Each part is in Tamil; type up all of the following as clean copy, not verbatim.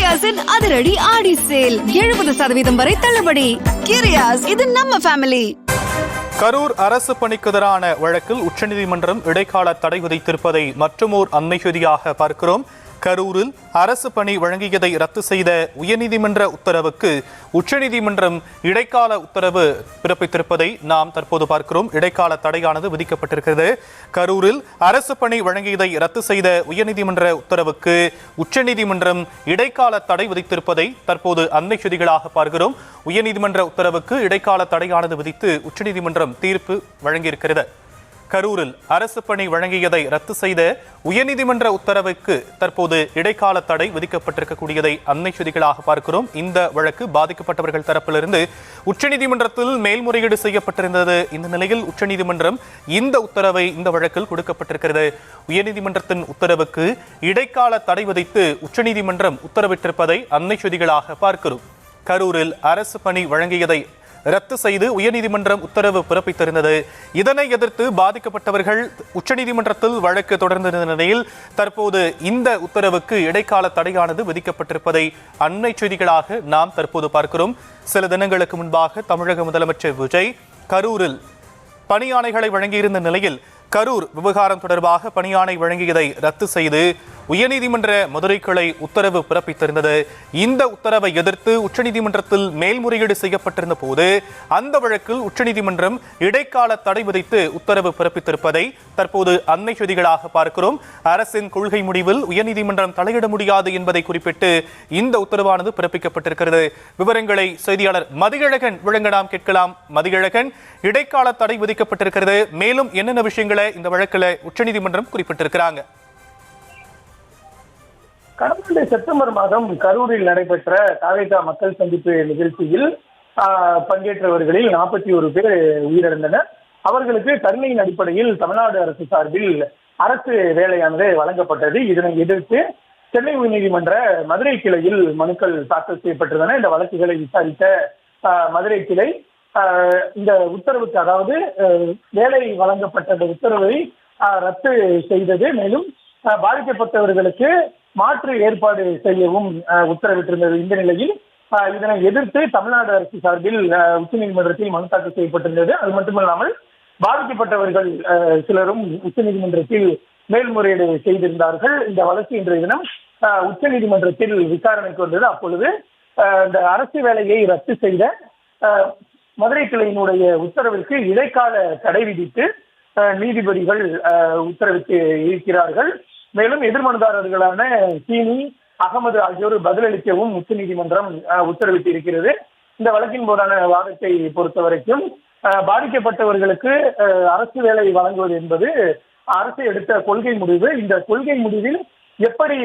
கிரியாஸின் அதிரடி ஆடி சேல் 70% வரை தள்ளுபடி. கிரியாஸ், இது நம்ம ஃபேமிலி. கரூர் அரசு பணிக்கு எதிரான வழக்கில் உச்சநீதிமன்றம் இடைக்கால தடை விதித்திருப்பதை மற்றுமோர் அண்மை செய்தியாக பார்க்கிறோம். கரூரில் அரசு பணி வழங்கியதை ரத்து செய்த உயர்நீதிமன்ற உத்தரவுக்கு உச்சநீதிமன்றம் இடைக்கால உத்தரவு பிறப்பித்திருப்பதை நாம் தற்போது பார்க்கிறோம். இடைக்கால தடையானது விதிக்கப்பட்டிருக்கிறது. கரூரில் அரசு பணி வழங்கியதை ரத்து செய்த உயர்நீதிமன்ற உத்தரவுக்கு உச்சநீதிமன்றம் இடைக்கால தடை விதித்திருப்பதை தற்போது அண்மை செய்திகளாக பார்க்கிறோம். உயர்நீதிமன்ற உத்தரவுக்கு இடைக்கால தடையானது விதித்து உச்சநீதிமன்றம் தீர்ப்பு வழங்கியிருக்கிறது. கரூரில் அரசு பணி வழங்கியதை ரத்து செய்த உயர்நீதிமன்ற உத்தரவுக்கு தற்போது இடைக்கால தடை விதிக்கப்பட்டிருக்கக்கூடியதை அண்மை செய்திகளாக பார்க்கிறோம். இந்த வழக்கு பாதிக்கப்பட்டவர்கள் தரப்பிலிருந்து உச்சநீதிமன்றத்தில் மேல்முறையீடு செய்யப்பட்டிருந்தது. இந்த நிலையில் உச்சநீதிமன்றம் இந்த உத்தரவை இந்த வழக்கில் கொடுக்கப்பட்டிருக்கிறது. உயர்நீதிமன்றத்தின் உத்தரவுக்கு இடைக்கால தடை விதித்து உச்சநீதிமன்றம் உத்தரவிட்டிருப்பதை அண்மை செய்திகளாக பார்க்கிறோம். கரூரில் அரசு பணி வழங்கியதை ரத்து செய்து உயர்நீதிமன்றம் உத்தரவு பிறப்பித்திருந்தது. இதனை எதிர்த்து பாதிக்கப்பட்டவர்கள் உச்சநீதிமன்றத்தில் வழக்கு தொடர்ந்திருந்த நிலையில் தற்போது இந்த உத்தரவுக்கு இடைக்கால தடையானது விதிக்கப்பட்டிருப்பதை அண்மை செய்திகளாக நாம் தற்போது பார்க்கிறோம். சில தினங்களுக்கு முன்பாக தமிழக முதலமைச்சர் விஜய் கரூரில் பணியாணைகளை வழங்கியிருந்த நிலையில் கரூர் விவகாரம் தொடர்பாக பணியாணை வழங்கியதை ரத்து செய்து உயர்நீதிமன்ற மதுரை கிளை உத்தரவு பிறப்பித்திருந்தது. இந்த உத்தரவை எதிர்த்து உச்சநீதிமன்றத்தில் மேல்முறையீடு செய்யப்பட்டிருந்த போது அந்த வழக்கில் உச்சநீதிமன்றம் இடைக்கால தடை விதித்து உத்தரவு பிறப்பித்திருப்பதை தற்போது அண்மை செய்திகளாக பார்க்கிறோம். அரசின் கொள்கை முடிவில் உயர்நீதிமன்றம் தலையிட முடியாது என்பதை குறிப்பிட்டு இந்த உத்தரவானது பிறப்பிக்கப்பட்டிருக்கிறது. விவரங்களை செய்தியாளர் மதியழகன் வழங்க நாம் கேட்கலாம். மதியழகன், இடைக்கால தடை விதிக்கப்பட்டிருக்கிறது. மேலும் என்னென்ன விஷயங்களை இந்த வழக்கில் உச்சநீதிமன்றம் குறிப்பிட்டிருக்கிறாங்க? கடந்த செப்டம்பர் மாதம் கரூரில் நடைபெற்ற தாவேகா மக்கள் சந்திப்பு நிகழ்ச்சியில் பங்கேற்றவர்களில் 41 பேர் உயிரிழந்தனர். அவர்களுக்கு கருணையின் அடிப்படையில் தமிழ்நாடு அரசு சார்பில் அரசு வேலையானது வழங்கப்பட்டது. இதனை எதிர்த்து சென்னை உயர்நீதிமன்ற மதுரை கிளையில் மனுக்கள் தாக்கல் செய்யப்பட்டிருந்தன. இந்த வழக்குகளை விசாரித்த மதுரை கிளை இந்த உத்தரவுக்கு, அதாவது வேலை வழங்கப்பட்ட உத்தரவை ரத்து செய்தது. மேலும் பாதிக்கப்பட்டவர்களுக்கு மாற்று ஏற்பாடு செய்யவும் உத்தரவிட்டிருந்தது. இந்த நிலையில் இதனை எதிர்த்து தமிழ்நாடு அரசு சார்பில் உச்சநீதிமன்றத்தில் மனு தாக்கல் செய்யப்பட்டிருந்தது. அது மட்டுமல்லாமல் பாதிக்கப்பட்டவர்கள் சிலரும் உச்சநீதிமன்றத்தில் மேல்முறையீடு செய்திருந்தார்கள். இந்த வழக்கு இன்றைய தினம் உச்சநீதிமன்றத்தில் விசாரணைக்கு வந்தது. அப்பொழுது இந்த அரசு வேலையை ரத்து செய்த மதுரை கிளையினுடைய உத்தரவிற்கு இடைக்கால தடை விதித்து நீதிபதிகள் உத்தரவிட்டு இருக்கிறார்கள். மேலும் எதிர்மனுதாரர்களான சீனி, அகமது ஆகியோர் பதிலளிக்கவும் உச்சநீதிமன்றம் உத்தரவிட்டு இருக்கிறது. இந்த வழக்கின் போதான வாதத்தை பொறுத்த வரைக்கும் பாதிக்கப்பட்டவர்களுக்கு அரசு வேலை வழங்குவது என்பது அரசு எடுத்த கொள்கை முடிவு. இந்த கொள்கை முடிவில் எப்படி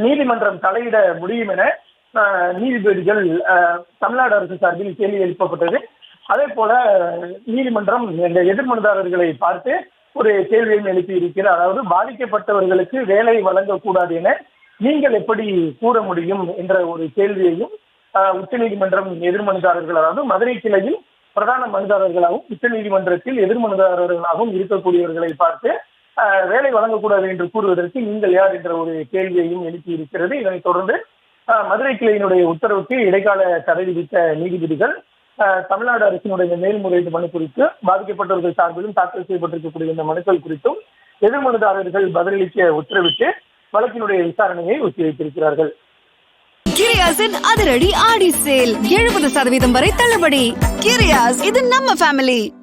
நீதிமன்றம் தலையிட முடியும் என நீதிபதிகள் தமிழ்நாடு அரசு சார்பில் கேள்வி எழுப்பப்பட்டது. அதே போல நீதிமன்றம் இந்த எதிர்மனுதாரர்களை பார்த்து ஒரு கேள்வியும் எழுப்பி இருக்கிறார். அதாவது பாதிக்கப்பட்டவர்களுக்கு வேலை வழங்கக்கூடாது என நீங்கள் எப்படி கூற முடியும் என்ற ஒரு கேள்வியையும் உச்சநீதிமன்றம் எதிர்மனுதாரர்கள், அதாவது மதுரை கிளையில் பிரதான மனுதாரர்களாகவும் உச்சநீதிமன்றத்தில் எதிர்மனுதாரர்களாகவும் இருக்கக்கூடியவர்களை பார்த்து வேலை வழங்கக்கூடாது என்று கூறுவதற்கு நீங்கள் யார் என்ற ஒரு கேள்வியையும் எழுப்பி இருக்கிறது. இதனைத் தொடர்ந்து மதுரை கிளையினுடைய உத்தரவுக்கு இடைக்கால தடை விதித்த நீதிபதிகள் தமிழ்நாடு அரசினுடைய மேல்முறையீடு மனு குறித்து பாதிக்கப்பட்டவர்கள் சார்பிலும் தாக்கல் செய்யப்பட்டிருக்கக்கூடிய இந்த மனுக்கள் குறித்தும் எதிர்மனுதாரர்கள் பதிலளிக்க உத்தரவிட்டு வழக்கினுடைய விசாரணையை ஒத்திவைத்திருக்கிறார்கள். கிரியாஸின் அதிரடி ஆடி சேல் 70% வரை தள்ளுபடி. கிரியாஸ், இது நம்ம ஃபேமிலி.